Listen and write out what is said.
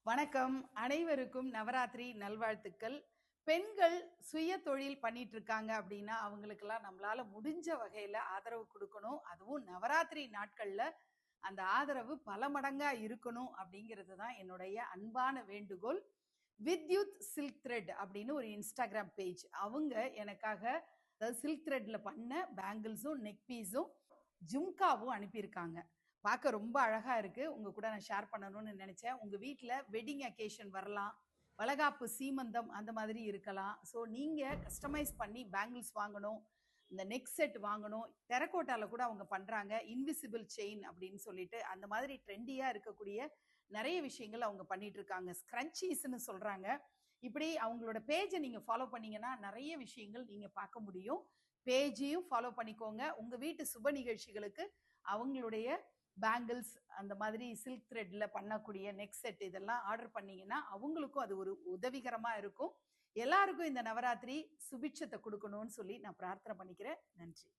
வணக்கம். அனைவருக்கும் நவராத்திரி நல்வாழ்த்துக்கள். பெண்கள் சுய தொழில் பண்ணிட்டு இருக்காங்க அப்படின்னா அவங்களுக்கெல்லாம் நம்மளால முடிஞ்ச வகையில ஆதரவு கொடுக்கணும். அதுவும் நவராத்திரி நாட்கள்ல அந்த ஆதரவு பல மடங்கா இருக்கணும் அப்படிங்கிறது தான் என்னுடைய அன்பான வேண்டுகோள். வித்யுத் சில்க் த்ரெட் அப்படின்னு ஒரு இன்ஸ்டாகிராம் பேஜ், அவங்க எனக்காக அதாவது சில்க் த்ரெட்ல பண்ண பேங்கிள்ஸும் நெக் பீஸும் ஜும்காவும் அனுப்பியிருக்காங்க. பார்க்க ரொம்ப அழகா இருக்கு. உங்க கூட நான் ஷேர் பண்ணணும்னு நினைச்சேன். உங்க வீட்ல வெட்டிங் அக்கேஷன் வரலாம், வளகாப்பு சீமந்தம் அந்த மாதிரி இருக்கலாம். ஸோ நீங்க கஸ்டமைஸ் பண்ணி பேங்கிள்ஸ் வாங்கணும், இந்த நெக் செட் வாங்கணும். டெரகோட்டால கூட அவங்க பண்றாங்க, இன்விசிபிள் செயின் அப்படின்னு சொல்லிட்டு அந்த மாதிரி ட்ரெண்டியா இருக்கக்கூடிய நிறைய விஷயங்கள் அவங்க பண்ணிட்டு இருக்காங்க. ஸ்க்ரன்ச்சீஸ்ன்னு சொல்றாங்க. இப்படி அவங்களோட பேஜை நீங்க ஃபாலோ பண்ணீங்கன்னா நிறைய விஷயங்கள் நீங்க பார்க்க முடியும். பேஜையும் ஃபாலோ பண்ணிக்கோங்க. உங்க வீட்டு சுப நிகழ்ச்சிகளுக்கு அவங்களுடைய பேங்கிள்ஸ் அந்த மாதிரி சில்க் த்ரெட்ல பண்ணக்கூடிய நெக் செட் இதெல்லாம் ஆர்டர் பண்ணீங்கன்னா அவங்களுக்கும் அது ஒரு உதவிகரமா இருக்கும். எல்லாருக்கும் இந்த நவராத்திரி சுபிட்சத்தை கொடுக்கணும்னு சொல்லி நான் பிரார்த்தனை பண்ணிக்கிறேன். நன்றி.